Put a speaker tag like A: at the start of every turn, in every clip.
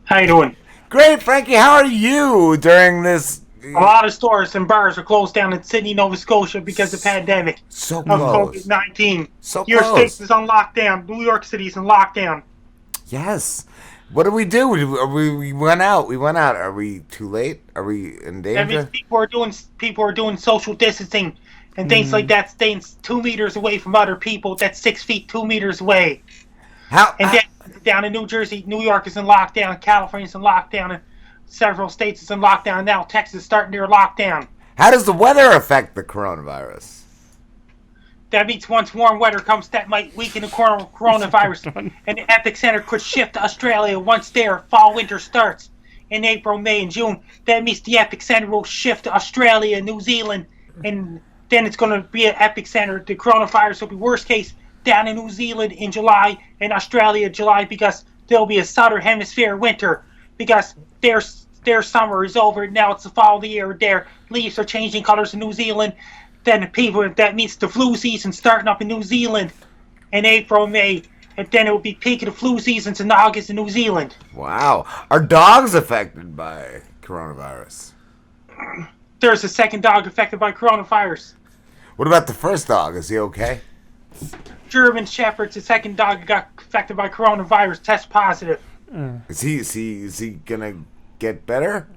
A: How you doing?
B: Great, Frankie. How are you during this?
A: A lot of stores and bars are closed down in Sydney, Nova Scotia because of the pandemic
B: So
A: of
B: close.
A: COVID-19.
B: So
A: Your
B: close.
A: state is on lockdown. New York City is in lockdown.
B: Yes. What did we do? We went out. We went out. Are we too late? Are we in
A: That means
B: danger?
A: people are doing social distancing and things like that, staying 2 meters away from other people. That's 6 feet, 2 meters away.
B: How?
A: And then down in New Jersey, New York is in lockdown. California's in lockdown. And several states is in lockdown now. Texas is starting their lockdown.
B: How does the weather affect the coronavirus?
A: That means once warm weather comes, that might weaken the coronavirus, and the epicenter could shift to Australia once their fall-winter starts in April, May, and June. That means the epicenter will shift to Australia, New Zealand, and then it's going to be an epicenter. The coronavirus will be worst case down in New Zealand in July and Australia in July because there'll be a southern hemisphere winter because their summer is over. Now it's the fall of the year. Their leaves are changing colors in New Zealand. Then that means the flu season starting up in New Zealand in April, May, and then it will be peak of the flu seasons in August in New Zealand.
B: Wow. Are dogs affected by coronavirus?
A: There's a second dog affected by coronavirus.
B: What about the first dog? Is he okay?
A: German Shepherd's the second dog that got affected by coronavirus, test positive.
B: Is he gonna get better?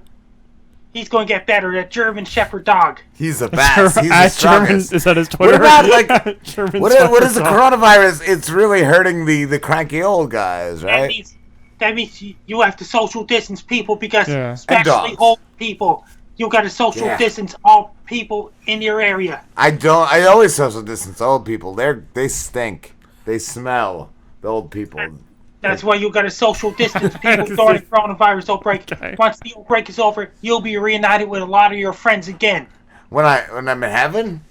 A: He's going to get better. That German Shepherd dog.
B: He's the best. He's the strongest.
C: Is that his Twitter?
B: What about like
C: German
B: what is the
C: Shepherd dog?
B: coronavirus? It's really hurting the cranky old guys, right?
A: That means you have to social distance people because
C: Yeah.
A: especially old people. You got to social distance all people in your area.
B: I always social distance old people. They stink. They smell. The old people.
A: That's why you got to social distance people during the coronavirus outbreak.
C: Okay.
A: Once the outbreak is over, you'll be reunited with a lot of your friends again.
B: When I'm in heaven?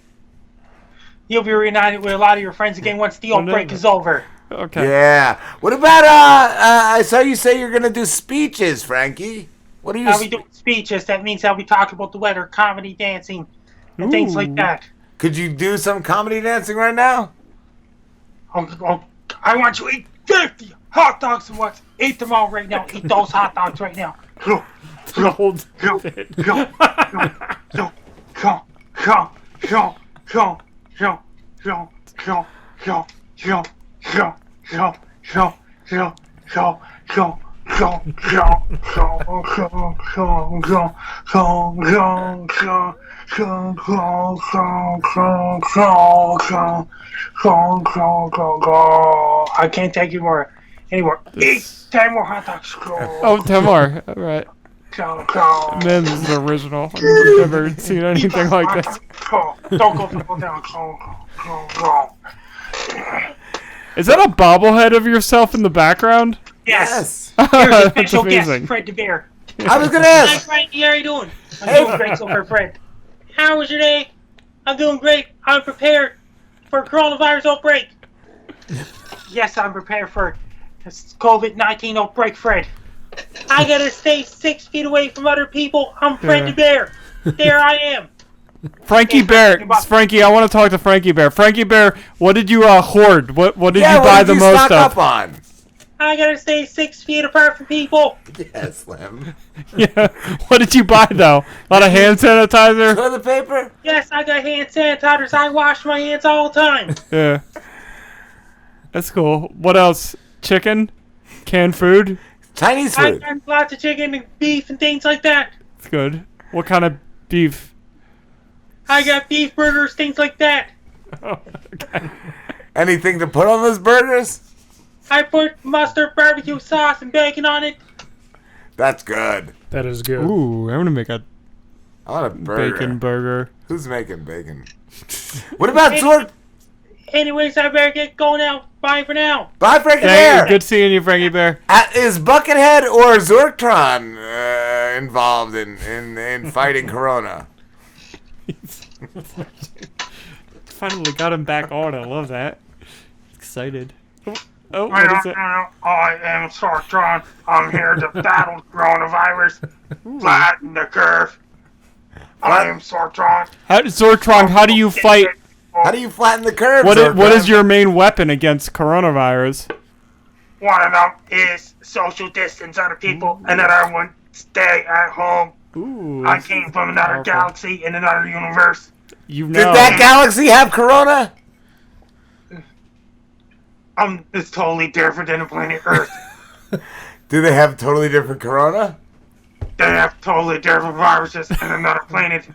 A: You'll be reunited with a lot of your friends again once the outbreak is over.
C: Okay.
B: Yeah. What about I saw you say you're gonna do speeches, Frankie. What are you?
A: I'll be doing speeches. That means I'll be talking about the weather, comedy, dancing, and things like that.
B: Could you do some comedy dancing right now?
A: I want you to eat 50 hot dogs and what? Eat them all right now. Eat those hot dogs right now.
C: Hold
A: I can't take you more anymore. Eat 10 more hot dogs.
C: Oh, 10 more. All right. Man, this is original. I've never seen anything like this.
A: Don't go down.
C: Is that a bobblehead of yourself in the background?
A: Yes.
B: Yes.
A: Here's a
C: That's
A: special guest,
C: amazing.
A: Fred the Bear.
B: I was gonna
A: Hi,
B: ask.
A: Frankie. How are you doing? I'm doing great so far, Fred. How was your day? I'm doing great. I'm prepared for coronavirus outbreak. Yes, I'm prepared for this COVID-19 outbreak, Fred. I gotta stay 6 feet away from other people. I'm Fred the Bear. There I am.
C: Frankie Bear. Frankie, I want to talk to Frankie Bear. Frankie Bear, what did you hoard? What did you buy the most
B: stock up
C: of?
B: on?
A: I gotta stay 6 feet apart from people.
B: Yes, Slim.
C: Yeah. What did you buy though? A lot of hand sanitizer?
B: Toilet paper?
A: Yes, I got hand sanitizers. I wash my hands all the time.
C: Yeah. That's cool. What else? Chicken? Canned food?
B: Chinese
A: I
B: food.
A: got lots of chicken and beef and things like that.
C: That's good. What kind of beef?
A: I got beef burgers, things like that.
C: Oh, okay.
B: Anything to put on those burgers?
A: I put mustard, barbecue sauce, and bacon on it.
B: That's good.
D: That is good.
C: Ooh, I'm gonna make a
B: I want a burger.
C: bacon burger.
B: Who's making bacon? What about Zork?
A: Anyways, I better get going now. Bye for now.
B: Bye, Frankie
C: Hey,
B: Bear.
C: good seeing you, Frankie Bear.
B: Is Buckethead or ZORKTRON involved in fighting Corona?
C: Finally got him back on. I love that. Excited. Oh, what is it?
A: I am ZORKTRON. I'm here to battle coronavirus. Flatten the curve. I am ZORKTRON.
C: ZORKTRON, how do you fight?
B: How do you flatten the curve?
C: What
B: ZORKTRON?
C: is your main weapon against coronavirus?
A: one of them is social distance other people, and another one stay at home.
C: Ooh,
A: I came from another galaxy in another universe.
C: You know.
B: Did that galaxy have corona?
A: It's totally different than the planet Earth.
B: Do they have totally different corona?
A: They have totally different viruses in another planet,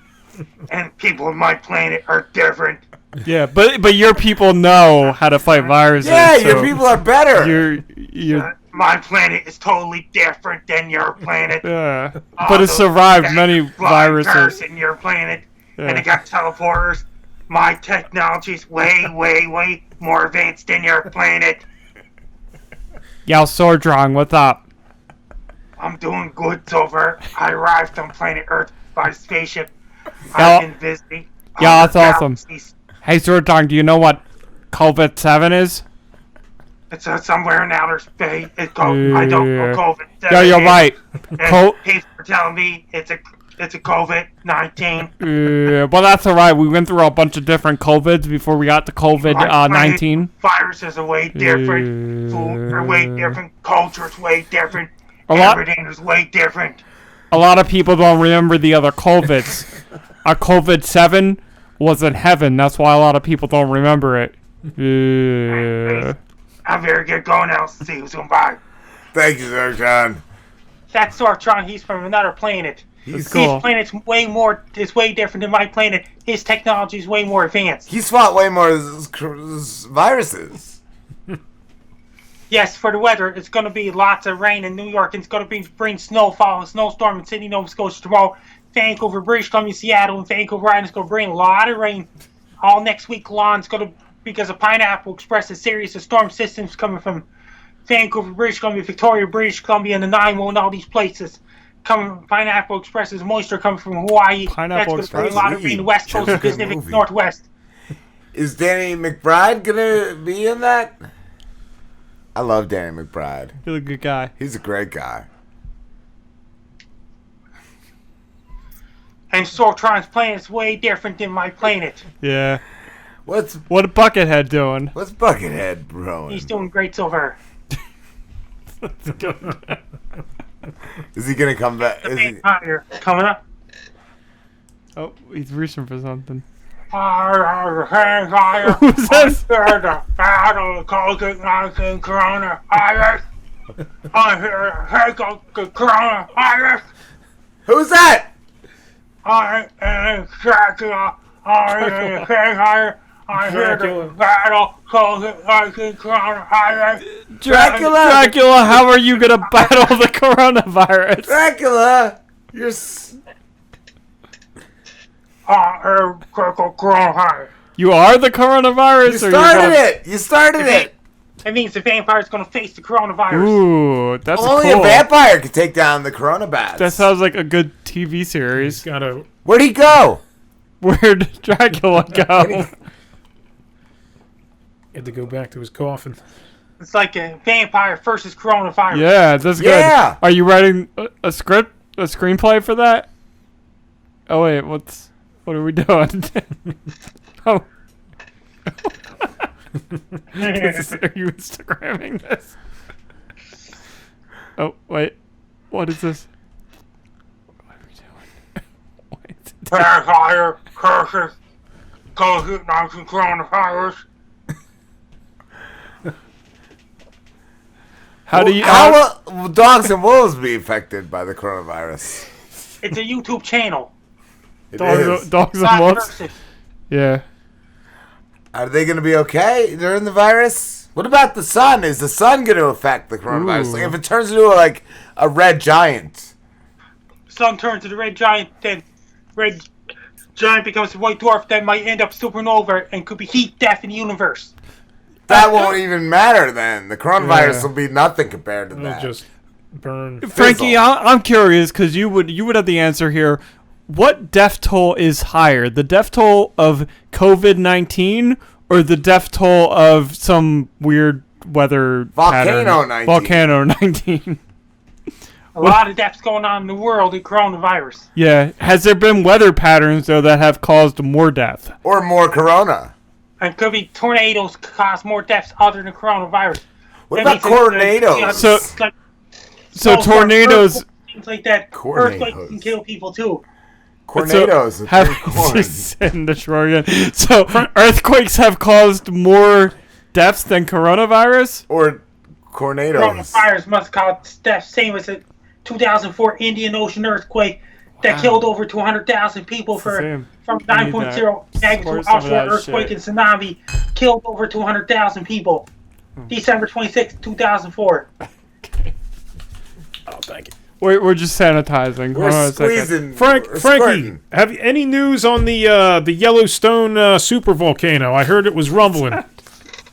A: and people on my planet are different.
C: Yeah, but your people know how to fight viruses.
B: Yeah,
C: so
B: your people are better.
C: You're
A: My planet is totally different than your planet.
C: yeah, but it survived many viruses.
A: In your planet,
C: Yeah.
A: and it got teleporters. My technology's way, way, way more advanced than your planet.
C: Yo, ZORKTRON, what's up?
A: I'm doing good so far. I arrived on planet Earth by spaceship.
C: Yeah.
A: I've been visiting.
C: Yeah,
A: other
C: that's awesome.
A: galaxies.
C: Hey, ZORKTRON, do you know what COVID-7 is?
A: It's somewhere in outer space. It's called, I don't know COVID.
C: Yeah, you're right.
A: And people are telling me it's a COVID-19.
C: Well, that's alright. We went through a bunch of different COVIDs before we got to COVID-19.
A: Viruses are way different. Food are way different. Culture's way different.
C: lot-
A: Everything is way different.
C: A lot of people don't remember the other COVIDs. Our COVID-7 was in heaven. That's why a lot of people don't remember it.
A: I better get going now. See who's going by.
B: Thank you, ZORKTRON.
A: That's ZORKTRON. He's from another planet.
B: He's
C: cool.
A: His planet's way different than my planet. His technology is way more advanced.
B: He's fought way more viruses.
A: Yes, for the weather, it's going to be lots of rain in New York. And it's going to bring snowfall, a snowstorm in Sydney, Nova Scotia tomorrow. Vancouver, British Columbia, Seattle, and Vancouver Island's going to bring a lot of rain all next week long. It's going to, because of Pineapple Express, a series of storm systems coming from Vancouver, British Columbia, Victoria, British Columbia, and the Nanaimo, and all these places. Coming, Pineapple Express's moisture coming from Hawaii.
C: Pineapple
A: That's going to bring a
B: Express.
A: lot of rain in the West Coast
B: Good
A: and Pacific
B: movie.
A: Northwest.
B: Is Danny McBride gonna be in that? I love Danny McBride.
C: You're a good guy.
B: He's a great guy.
A: And ZORKTRON's planet's way different than my planet.
C: Yeah.
B: What's
C: What a Buckethead doing?
B: Buckethead growing?
A: He's doing great so far.
B: Is he gonna come back? Is he...
A: Vampire coming up.
C: Oh, he's reaching for something.
A: Vampire.
C: Who's this?
A: I'm here to battle the COVID-19 coronavirus. I'm here to tackle the coronavirus.
B: Who's that?
A: I am Dracula. I am vampire. I'm here to battle COVID-19 coronavirus.
C: Dracula, how are you gonna battle the coronavirus?
B: Dracula, you're.
A: I am coronavirus.
C: You are the coronavirus?
B: You
C: or
B: started it. You started it.
A: It means the vampire's going to face the coronavirus.
C: Ooh, that's
B: Only
C: cool.
B: a vampire can take down the coronavirus.
C: That sounds like a good TV series.
D: Gotta.
B: Where'd he go?
C: Where'd Dracula go?
D: Had to go back to his coffin.
A: It's like a vampire versus coronavirus.
C: Yeah, that's good.
B: Yeah.
C: Are you writing a script, a screenplay for that? Oh wait, what are we doing? Oh. Are you Instagramming this? Oh wait, what is this? What are we doing? Wait.
A: Vampire versus COVID-19 coronavirus.
C: How do you?
B: How will dogs and wolves be affected by the coronavirus?
A: It's a YouTube channel.
B: It
C: dogs,
B: is.
C: dogs and
A: Not
C: wolves?
A: versus.
C: Yeah.
B: Are they going to be okay during the virus? What about the sun? Is the sun going to affect the coronavirus?
C: Ooh.
B: Like if it turns into a red giant.
A: Sun turns to the red giant, then red giant becomes a white dwarf, that might end up supernova and could be heat death in the universe.
B: That won't even matter then. The coronavirus
C: Yeah.
B: will be nothing compared to
D: It'll
B: that.
D: just burn.
C: Frankie,
B: Fizzle.
C: I'm curious because you would have the answer here. What death toll is higher, the death toll of COVID-19 or the death toll of some weird weather
B: Volcano
C: pattern?
B: 19.
C: Volcano 19.
A: A lot of deaths going on in the world in coronavirus.
C: Yeah. Has there been weather patterns though that have caused more death?
B: Or more corona.
A: And could be tornadoes cause more deaths other than coronavirus.
B: What
A: That
B: about
A: means
B: tornadoes?
C: So tornadoes
A: things like that. Earthquakes can kill people too.
B: Tornadoes.
C: So in the shore again. So earthquakes have caused more deaths than coronavirus?
B: Or tornadoes.
A: Coronavirus must cause deaths, same as the 2004 Indian Ocean earthquake that killed over 200,000 people from 9.0 magnitude offshore earthquake and tsunami, killed over 200,000 people. December 26, 2004.
D: Oh, thank you.
C: We're just sanitizing. Hold on
B: We're
C: a second.
B: squeezing.
D: Frankie,
B: squirting.
D: have you any news on the Yellowstone supervolcano? I heard it was rumbling.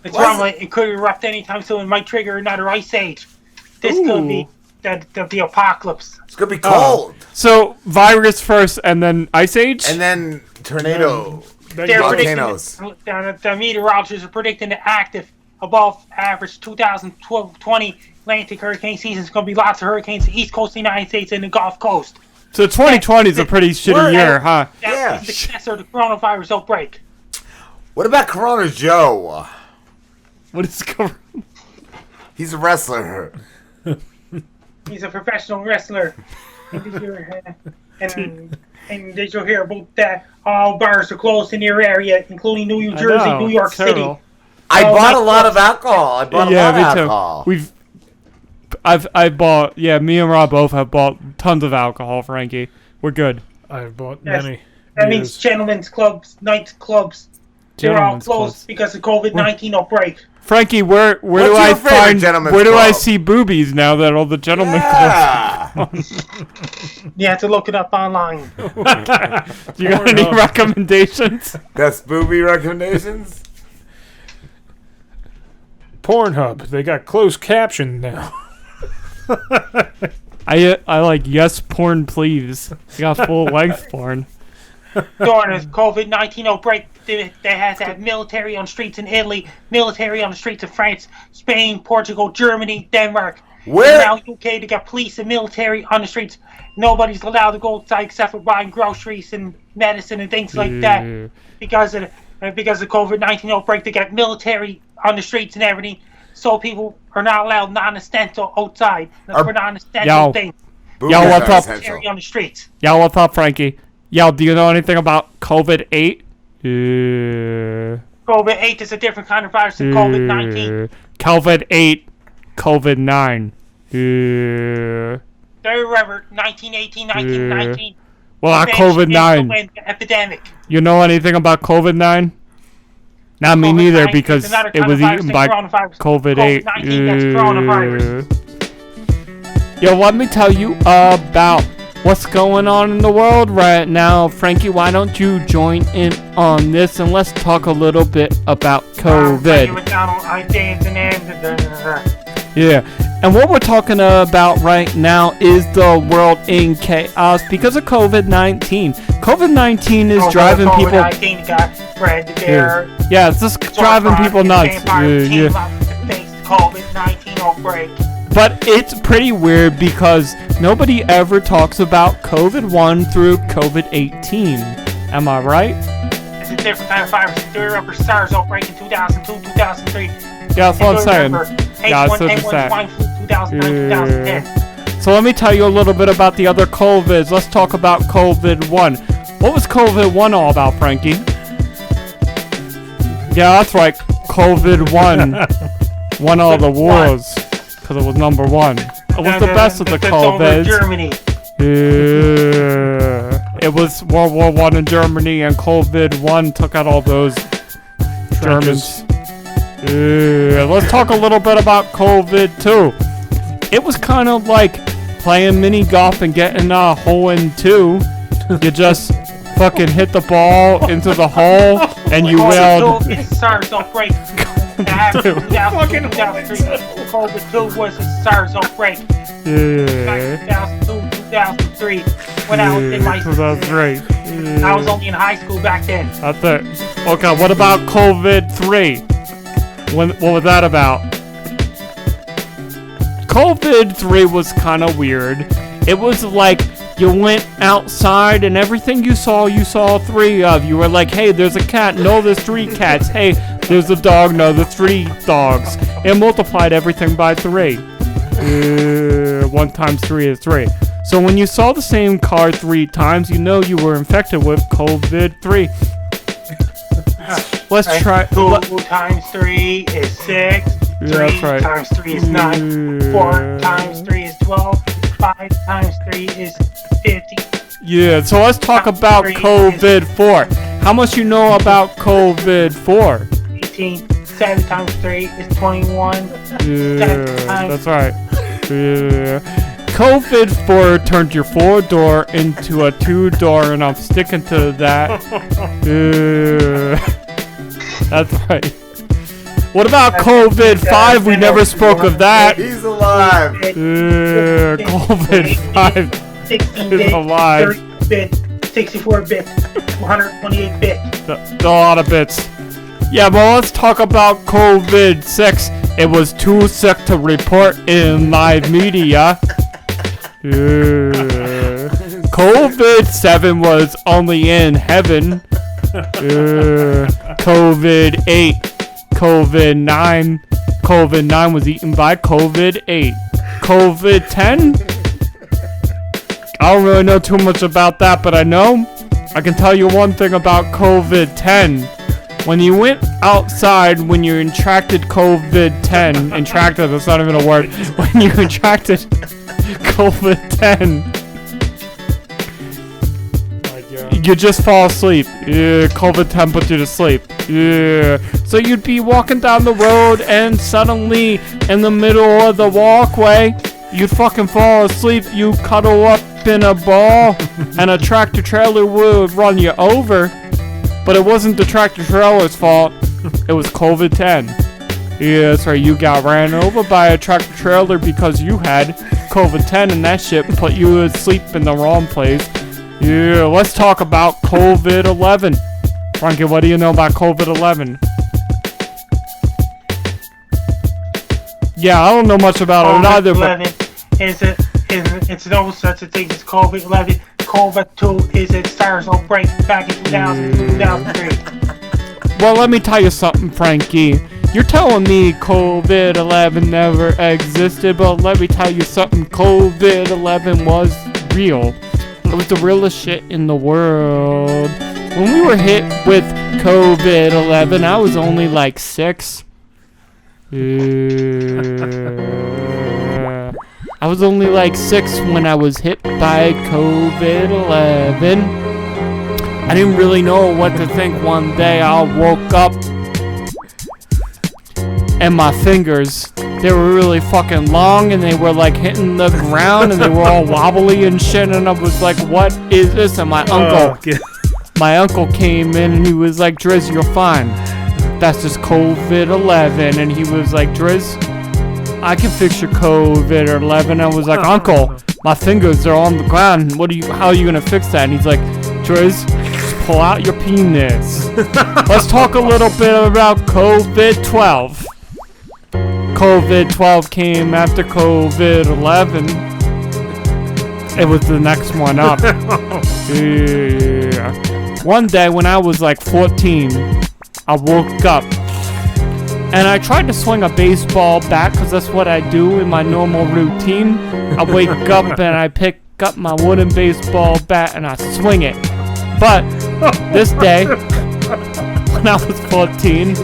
A: It's rumbling. It could erupt anytime soon. It might trigger another ice age. This could be the apocalypse.
B: It's gonna be cold.
C: So virus first, and then ice age.
B: And then tornado.
A: They're
B: Volcanoes.
A: the meteorologists are predicting the active, above average 2020 Atlantic hurricane season is going to be lots of hurricanes in the East Coast of the United States and the Gulf Coast.
C: So 2020 is a pretty shitty year, huh?
A: That's the successor of the coronavirus outbreak.
B: What about Corona Joe?
C: What is going?
B: He's a wrestler.
A: He's a professional wrestler. And did you hear about that? All bars are closed in your area, including New Jersey, New York City.
B: I bought a lot of alcohol. Me
C: and Rob both have bought tons of alcohol, Frankie. We're good.
D: I've bought many.
A: That means gentlemen's clubs, night clubs, they're all closed because of COVID-19 outbreak.
C: Frankie, where do I find I see boobies now that all the gentlemen clubs?
A: You have to look it up online.
C: Do you got any recommendations?
B: Best booby recommendations?
D: Pornhub. They got closed caption now.
C: I like yes porn please. They got full length porn.
A: During this COVID-19 outbreak, they has had military on streets in Italy, military on the streets of France, Spain, Portugal, Germany, Denmark.
B: Where?
A: And now UK, they got police and military on the streets. Nobody's allowed to go outside except for buying groceries and medicine and things like that. Because of COVID-19 outbreak, they got military on the streets and everything. So people are not allowed non-essential outside. That's for non-essential things.
C: Yo, what's up?
A: Military on the streets.
C: Yo, what's up, Frankie? Yo, do you know anything about COVID-8?
A: COVID-8 is a different kind of virus than COVID-19.
C: COVID-8, COVID-9.
A: Do you remember 1918, 1919?
C: Well, not COVID-9.
A: Epidemic.
C: You know anything about COVID-9? Not me neither, because it was eaten by COVID-8.
A: COVID-19, that's coronavirus.
C: Yo, let me tell you about what's going on in the world right now. Frankie, why don't you join in on this and let's talk a little bit about COVID. Yeah, and what we're talking about right now is the world in chaos because of COVID-19. COVID-19 is driving people...
A: COVID-19 got Fred Bear.
C: Yeah, it's just driving people nuts.
A: COVID-19 outbreak.
C: But it's pretty weird because nobody ever talks about COVID-1 through COVID-18. Am I right?
A: It's a different kind of virus. Do you remember SARS outbreak in 2002, 2003?
C: Yeah, that's what I'm saying. Yeah, that's what I'm saying.
A: 2010.
C: So let me tell you a little bit about the other COVIDs. Let's talk about COVID-1. What was COVID-1 all about, Frankie? Yeah, that's right. COVID-1 won all the wars. Because it was number one. It was the best of the COVIDs.
A: Germany.
C: It was World War I in Germany, and COVID-1 took out all those Germans. Let's talk a little bit about COVID-2. It was kind of like playing mini golf and getting a hole in two. You just fucking hit the ball into the hole, and you will.
A: SARS outbreak. COVID-2 was a SARS outbreak. 2002, 2003. When I was in my
C: 2003.
A: I was only in high school back then.
C: That's it. Okay, what about COVID-3? What was that about? COVID-3 was kind of weird. It was like you went outside and everything you saw three of. You were like, hey, there's a cat. No, there's three cats. Hey, there's a dog. No, there's three dogs. and multiplied everything by 3. 1 times 3 is 3. So when you saw the same car 3 times, you know you were infected with COVID-3. Let's try.
A: 2 times 3 is 6. 3
C: that's right.
A: times 3 is 9. 4 times 3 is 12. 5 times 3 is 50.
C: Yeah, so let's talk about COVID-4. How much you know about COVID-4?
A: 18. 7 times 3 is 21.
C: Yeah, that's right. Yeah. COVID-4 turned your 4-door into a 2-door, and I'm sticking to that. Yeah. That's right. What about COVID-5? We never spoke of that.
B: He's alive.
C: Yeah, COVID-5 is alive.
A: 30-bit, 64-bit, 128-bit.
C: A lot of bits. Yeah, but let's talk about COVID-6. It was too sick to report in live media. COVID-7 was only in heaven. COVID-8. COVID-9. COVID-9 was eaten by COVID-8. COVID-10? I don't really know too much about that, but I can tell you one thing about COVID-10. When you went outside, when you contracted COVID-10, contracted, that's not even a word. When you contracted COVID-10, you just fall asleep. Yeah, COVID-10 put you to sleep. Yeah. So you'd be walking down the road and suddenly in the middle of the walkway, you'd fucking fall asleep. You cuddle up in a ball and a tractor trailer would run you over. But it wasn't the tractor trailer's fault. It was COVID-10. Yeah, that's right. You got ran over by a tractor trailer because you had COVID-10 and that shit put you asleep in the wrong place. Yeah, let's talk about COVID-11. Frankie, what do you know about COVID-11? Yeah, I don't know much about it either, but...
A: It's no such a thing as COVID-11. COVID-2 is a SARS outbreak back in 2003.
C: Well, let me tell you something, Frankie. You're telling me COVID-11 never existed, but let me tell you something. COVID-11 was real. It was the realest shit in the world. When we were hit with COVID-11, I was only like 6. I was only like 6 when I was hit by COVID-11. I didn't really know what to think. One day I woke up and my fingers, they were really fucking long and they were like hitting the ground and they were all wobbly and shit, and I was like, what is this? And my uncle came in and he was like, Driz, you're fine. That's just COVID-11. And he was like, Driz, I can fix your COVID-11. I was like, Uncle, my fingers are on the ground. How are you gonna fix that? And he's like, Driz, just pull out your penis. Let's talk a little bit about COVID-12. COVID-12 came after COVID-11. It was the next one up. Yeah. One day when I was like 14, I woke up and I tried to swing a baseball bat because that's what I do in my normal routine. I wake up and I pick up my wooden baseball bat and I swing it. But this day, when I was 14,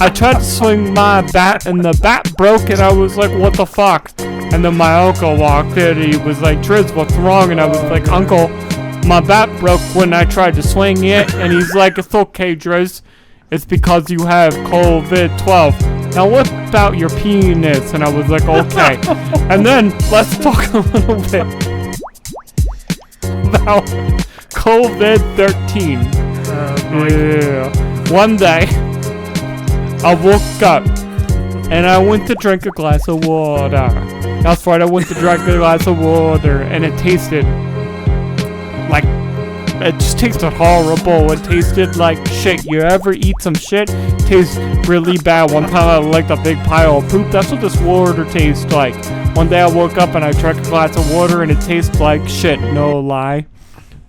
C: I tried to swing my bat and the bat broke and I was like, what the fuck? And then my uncle walked in and he was like, Driz, what's wrong? And I was like, Uncle, my bat broke when I tried to swing it. And he's like, it's okay, Driz. It's because you have COVID-12. Now what about your penis? And I was like, okay. And then let's talk a little bit about COVID-13. Yeah. One day, I woke up and I went to drink a glass of water. That's right, I went to drink a glass of water and it tasted like, it just tasted horrible. It tasted like shit. You ever eat some shit? Tastes really bad. One time I licked a big pile of poop. That's what this water tastes like. One day I woke up and I drank a glass of water and it tastes like shit. No lie.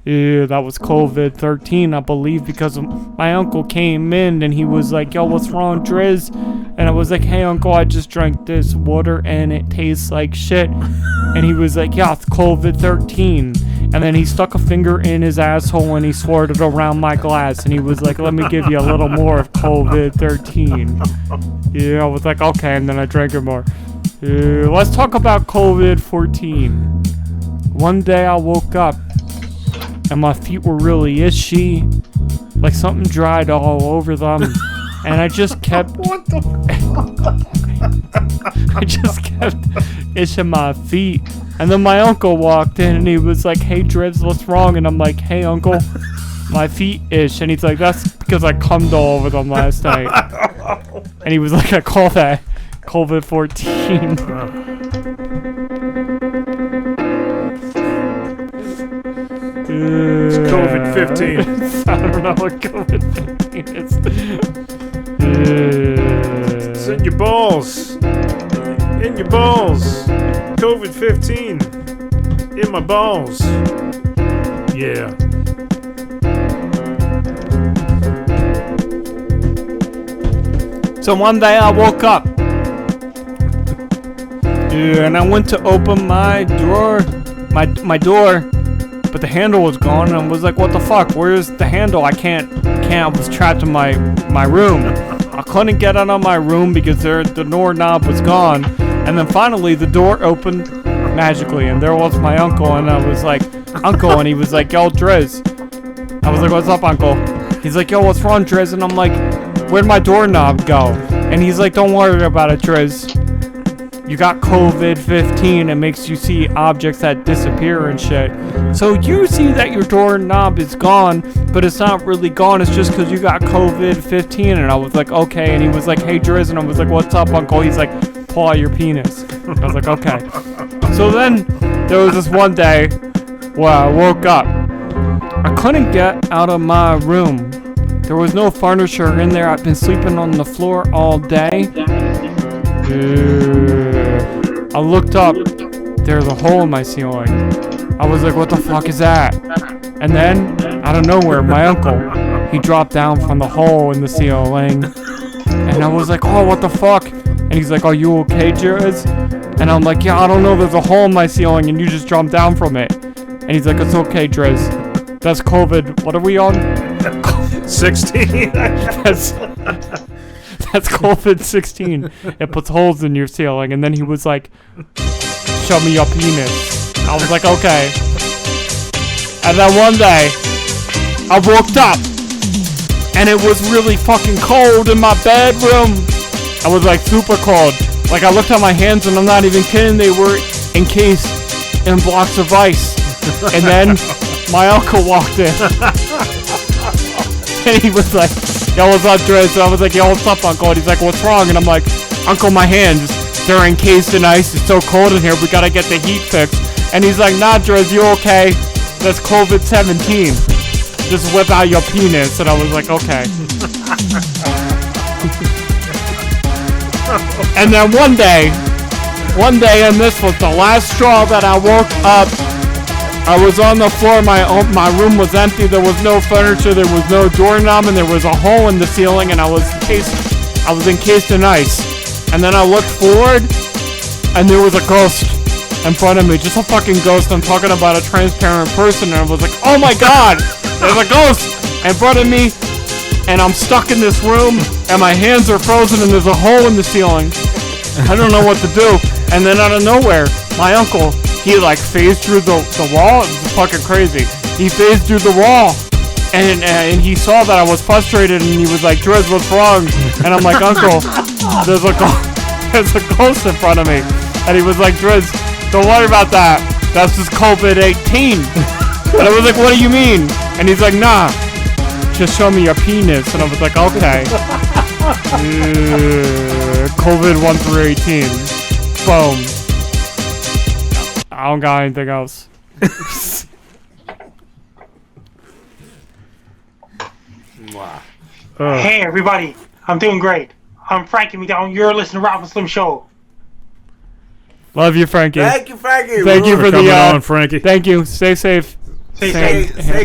C: Yeah, that was COVID-13, I believe, because my uncle came in and he was like, yo, what's wrong, Driz? And I was like, hey, uncle, I just drank this water and it tastes like shit. And he was like, yeah, it's COVID-13. And then he stuck a finger in his asshole and he swirled it around my glass. And he was like, let me give you a little more of COVID-13. Yeah, I was like, okay. And then I drank it more. Let's talk about COVID-14. One day I woke up and my feet were really itchy, like something dried all over them, and I just kept. What the fuck? I just kept itching my feet, and then my uncle walked in and he was like, "Hey, Driz, what's wrong?" And I'm like, "Hey, uncle, my feet itch," and he's like, "That's because I cummed all over them last night," and he was like, "I call that COVID-14."
D: It's COVID-15.
C: I don't know what COVID-15 is.
D: It's in your balls. In your balls. COVID-15. In my balls. Yeah.
C: So one day I woke up. And I went to open my door. My door. But the handle was gone, and I was like, what the fuck? Where's the handle? I was trapped in my room. I couldn't get out of my room because the doorknob was gone. And then finally the door opened magically, and there was my uncle, and I was like, uncle, and he was like, yo, Driz. I was like, what's up, uncle? He's like, yo, what's wrong, Driz? And I'm like, where'd my doorknob go? And he's like, don't worry about it, Driz. You got COVID-15, it makes you see objects that disappear and shit. So you see that your doorknob is gone, but it's not really gone, it's just because you got COVID-15. And I was like, okay. And he was like, hey, Driz. And I was like, what's up, uncle? He's like, pull out your penis. I was like, okay. So then there was this one day where I woke up. I couldn't get out of my room. There was no furniture in there. I've been sleeping on the floor all day. I looked up, there's a hole in my ceiling. I was like, what the fuck is that? And then, out of nowhere, my uncle, he dropped down from the hole in the ceiling. And I was like, oh, what the fuck? And he's like, are you okay, Driz? And I'm like, yeah, I don't know, there's a hole in my ceiling and you just jumped down from it. And he's like, it's okay, Driz. That's COVID. What are we on?
D: 16.
C: That's COVID-16. It puts holes in your ceiling. And then he was like, show me your penis. I was like, okay. And then one day, I woke up, and it was really fucking cold in my bedroom. I was like super cold. Like I looked at my hands, and I'm not even kidding, they were encased in blocks of ice. And then my uncle walked in. And he was like, yo, what's up, Driz? And I was like, yo, what's up, uncle? And he's like, what's wrong? And I'm like, uncle, my hands, they're encased in ice. It's so cold in here. We gotta get the heat fixed. And he's like, nah, Driz, you okay? That's COVID-17. Just whip out your penis. And I was like, okay. And then one day, and this was the last straw that I woke up, I was on the floor, my room was empty, there was no furniture, there was no doorknob, and there was a hole in the ceiling, and I was encased in ice. And then I looked forward, and there was a ghost in front of me, just a fucking ghost. I'm talking about a transparent person, and I was like, oh my god, there's a ghost in front of me, and I'm stuck in this room, and my hands are frozen, and there's a hole in the ceiling. I don't know what to do. And then out of nowhere, my uncle, he like phased through the wall. It was fucking crazy. He phased through the wall, and he saw that I was frustrated, and he was like, Driz, what's wrong? And I'm like, uncle, there's a ghost in front of me. And he was like, Driz, don't worry about that. That's just COVID-18. And I was like, what do you mean? And he's like, nah, just show me your penis. And I was like, okay. COVID 1 through 18. Boom. I don't got anything else.
A: Hey everybody, I'm doing great. I'm Frankie MacDonald. You're listening to Rob and Slim Show.
C: Love you, Frankie.
B: Thank you, Frankie.
C: Thank you for
D: coming
C: the
D: on, Frankie.
C: Thank you. Stay safe.
A: Say
B: Say